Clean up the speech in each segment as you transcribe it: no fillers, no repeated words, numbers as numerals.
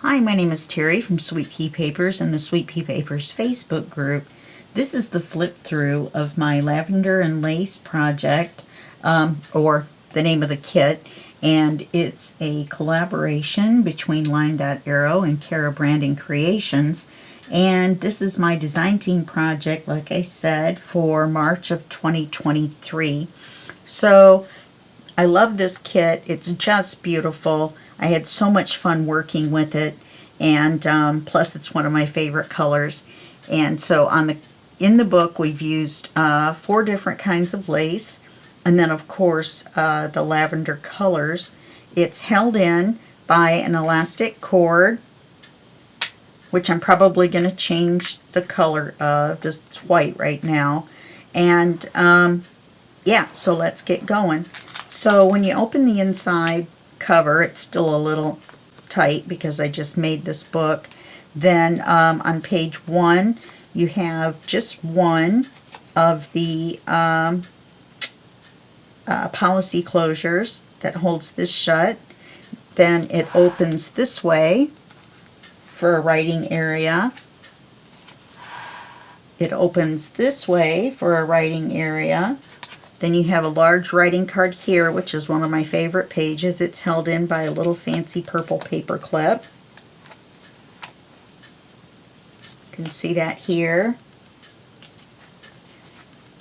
Hi, my name is Terry from Sweet Pea Papers and the Sweet Pea Papers Facebook group. This is the flip through of my Lavender and Lace project, or the name of the kit, and it's a collaboration between LineDotArrow and Cara Branding Creations. And this is my design team project, like I said, for March of 2023. So I love this kit. It's just beautiful. I had so much fun working with it, and plus it's one of my favorite colors. And so in the book we've used 4 different kinds of lace, and then of course the lavender colors. It's held in by an elastic cord, which I'm probably going to change the color of. This is white right now. And yeah, so let's get going. So when you open the inside cover, it's still a little tight because I just made this book. Then on page 1 you have just one of the policy closures that holds this shut. Then it opens this way for a writing area. It opens this way for a writing area. Then you have a large writing card here, which is one of my favorite pages. It's held in by a little fancy purple paper clip. You can see that here.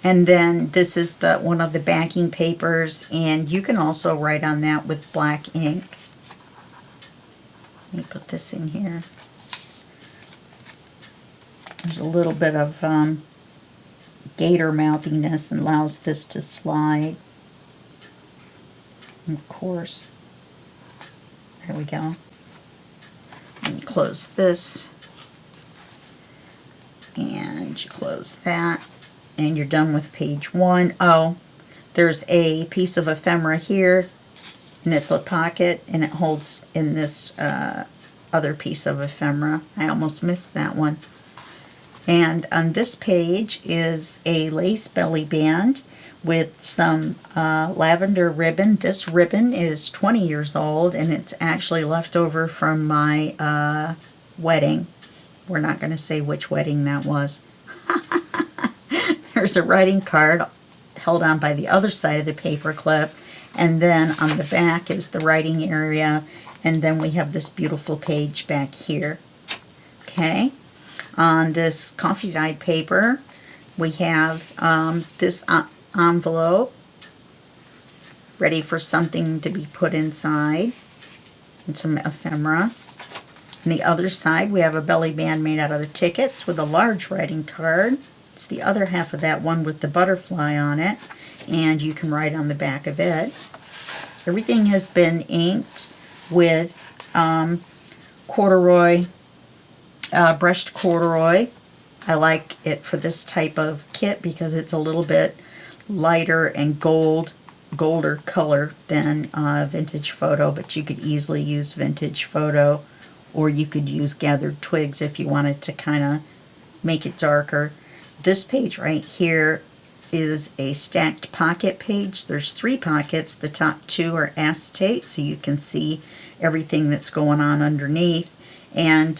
And then this is one of the backing papers, and you can also write on that with black ink. Let me put this in here. There's a little bit of gator mouthiness and allows this to slide. And of course, there we go. And you close this, and you close that, and you're done with page 1. Oh, there's a piece of ephemera here, and it's a pocket, and it holds in this other piece of ephemera. I almost missed that one. And on this page is a lace belly band with some lavender ribbon. This ribbon is 20 years old, and it's actually left over from my wedding. We're not going to say which wedding that was. There's a writing card held on by the other side of the paper clip, and then on the back is the writing area, and then we have this beautiful page back here. Okay. On this coffee dyed paper, we have this envelope ready for something to be put inside, and some ephemera. On the other side, we have a belly band made out of the tickets with a large writing card. It's the other half of that one with the butterfly on it, and you can write on the back of it. Everything has been inked with corduroy, brushed corduroy. I like it for this type of kit because it's a little bit lighter and golder color than vintage photo, but you could easily use vintage photo, or you could use gathered twigs if you wanted to kind of make it darker. This page right here is a stacked pocket page. There's 3 pockets. The top 2 are acetate, so you can see everything that's going on underneath. And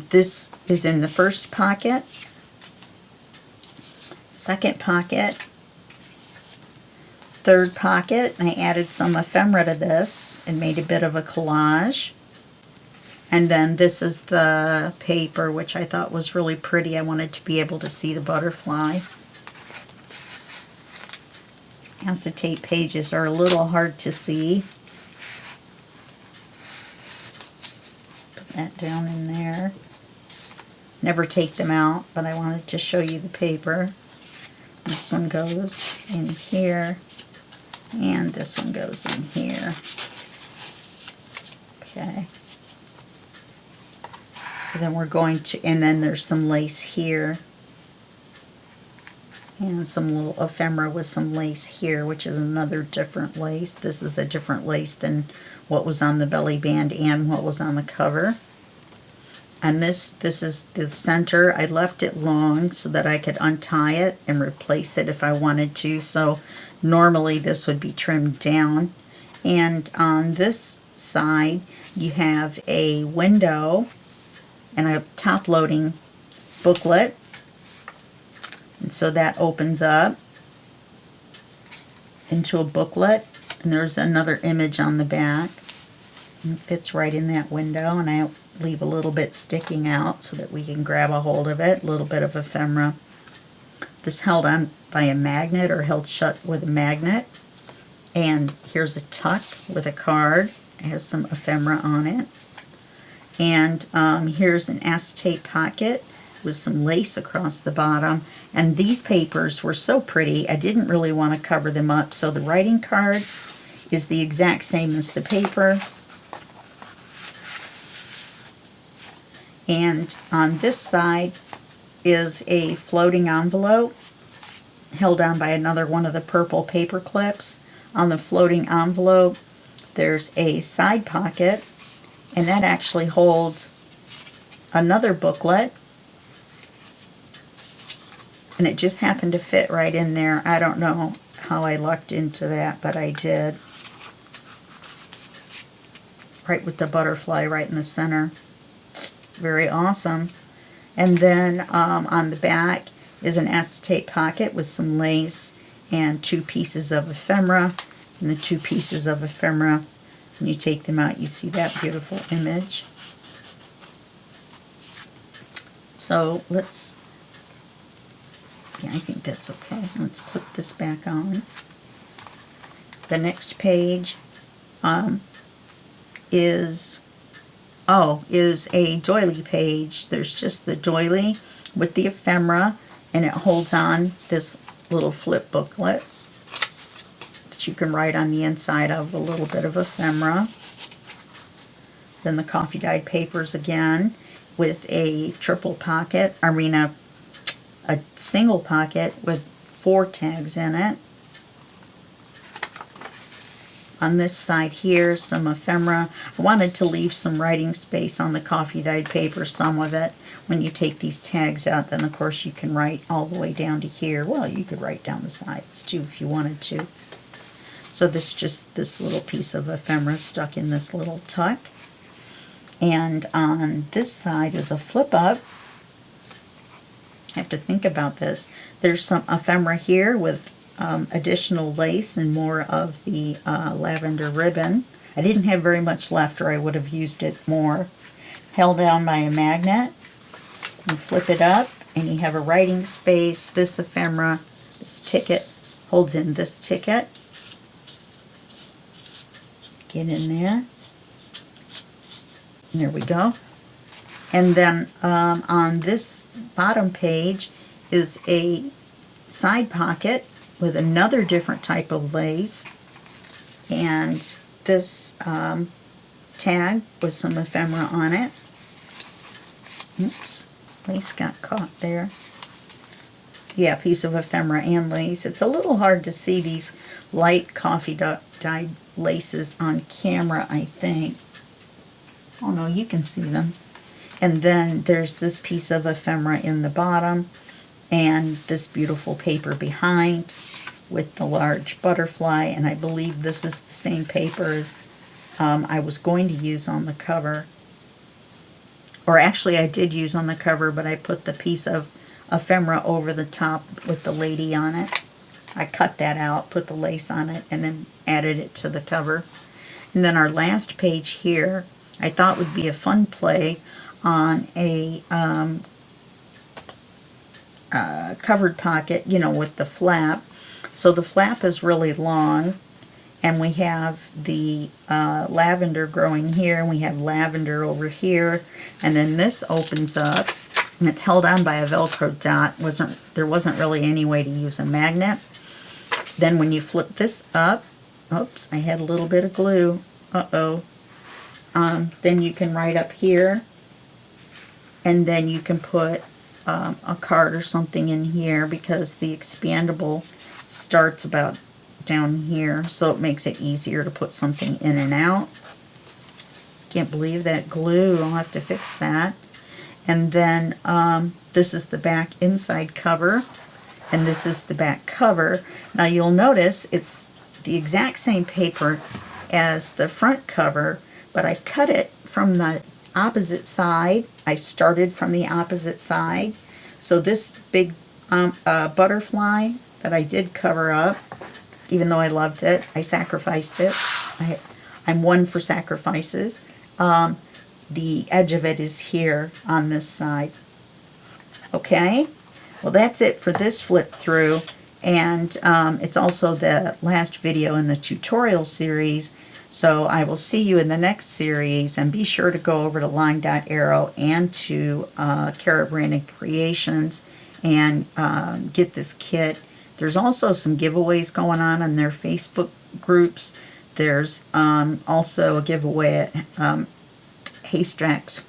this is in the first pocket, second pocket, third pocket. I added some ephemera to this and made a bit of a collage. And then this is the paper, which I thought was really pretty. I wanted to be able to see the butterfly. Acetate pages are a little hard to see. That down in there. Never take them out, but I wanted to show you the paper. This one goes in here, and this one goes in here. Okay. So then we're going to, and then there's some lace here, and some little ephemera with some lace here, which is another different lace. This is a different lace than what was on the belly band and what was on the cover. And this is the center. I left it long so that I could untie it and replace it if I wanted to. So normally this would be trimmed down. And on this side, you have a window and a top-loading booklet. And so that opens up into a booklet, and there's another image on the back. And it fits right in that window, and I leave a little bit sticking out so that we can grab a hold of it, a little bit of ephemera. This is held on by a magnet or held shut with a magnet. And here's a tuck with a card. It has some ephemera on it. And here's an acetate pocket with some lace across the bottom. And these papers were so pretty, I didn't really want to cover them up. So the writing card is the exact same as the paper. And on this side is a floating envelope held on by another one of the purple paper clips. On the floating envelope, there's a side pocket, and that actually holds another booklet. And it just happened to fit right in there. I don't know how I lucked into that, but I did. Right with the butterfly right in the center. Very awesome. And then on the back is an acetate pocket with some lace and 2 pieces of ephemera. And the 2 pieces of ephemera, when you take them out, you see that beautiful image. So let's, yeah, I think that's okay. Let's clip this back on. The next page is a doily page. There's just the doily with the ephemera, and it holds on this little flip booklet that you can write on the inside of, a little bit of ephemera. Then the coffee dyed papers again with a triple pocket, a single pocket with 4 tags in it. On this side here, some ephemera. I wanted to leave some writing space on the coffee dyed paper, some of it. When you take these tags out, then of course you can write all the way down to here. Well, you could write down the sides too if you wanted to. So this little piece of ephemera stuck in this little tuck. And on this side is a flip up. I have to think about this. There's some ephemera here with additional lace and more of the lavender ribbon. I didn't have very much left, or I would have used it more. Held down by a magnet. You flip it up and you have a writing space. This ephemera, this ticket, holds in this ticket. Get in there. And there we go. And then on this bottom page is a side pocket with another different type of lace, and this tag with some ephemera on it. Oops, lace got caught there. Yeah, piece of ephemera and lace. It's a little hard to see these light coffee dyed laces on camera, I think. Oh no, you can see them. And then there's this piece of ephemera in the bottom, and this beautiful paper behind with the large butterfly. And I believe this is the same paper as I was going to use on the cover. Or actually I did use on the cover, but I put the piece of ephemera over the top with the lady on it. I cut that out, put the lace on it, and then added it to the cover. And then our last page here, I thought would be a fun play on a covered pocket, you know, with the flap. So the flap is really long, and we have the lavender growing here, and we have lavender over here, and then this opens up, and it's held on by a Velcro dot. There wasn't really any way to use a magnet. Then when you flip this up, oops, I had a little bit of glue. Then you can write up here, and then you can put a card or something in here, because the expandable starts about down here, so it makes it easier to put something in and out. Can't believe that glue. I'll have to fix that. And then this is the back inside cover, and this is the back cover. Now you'll notice it's the exact same paper as the front cover, but I cut it from the opposite side. I started from the opposite side. So this big butterfly that I did cover up, even though I loved it, I sacrificed it. I'm one for sacrifices. The edge of it is here on this side. Okay, well that's it for this flip through, and it's also the last video in the tutorial series. So I will see you in the next series, and be sure to go over to LineDotArrow and to Cara Brandon Creations and get this kit. There's also some giveaways going on in their Facebook groups. There's also a giveaway at Haystack's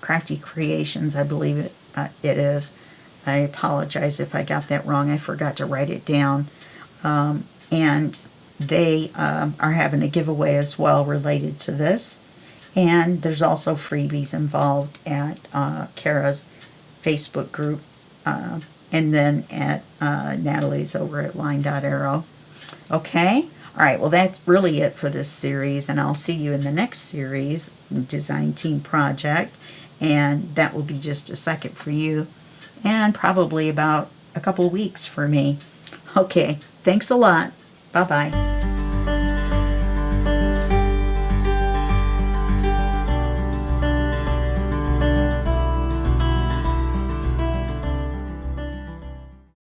Crafty Creations, I believe it is. I apologize if I got that wrong. I forgot to write it down. And they are having a giveaway as well related to this. And there's also freebies involved at Cara's Facebook group. And then at Nathalie's over at LineDotArrow. Okay? Alright, well that's really it for this series, and I'll see you in the next series, Design Team Project, and that will be just a second for you, and probably about a couple of weeks for me. Okay, thanks a lot. Bye-bye.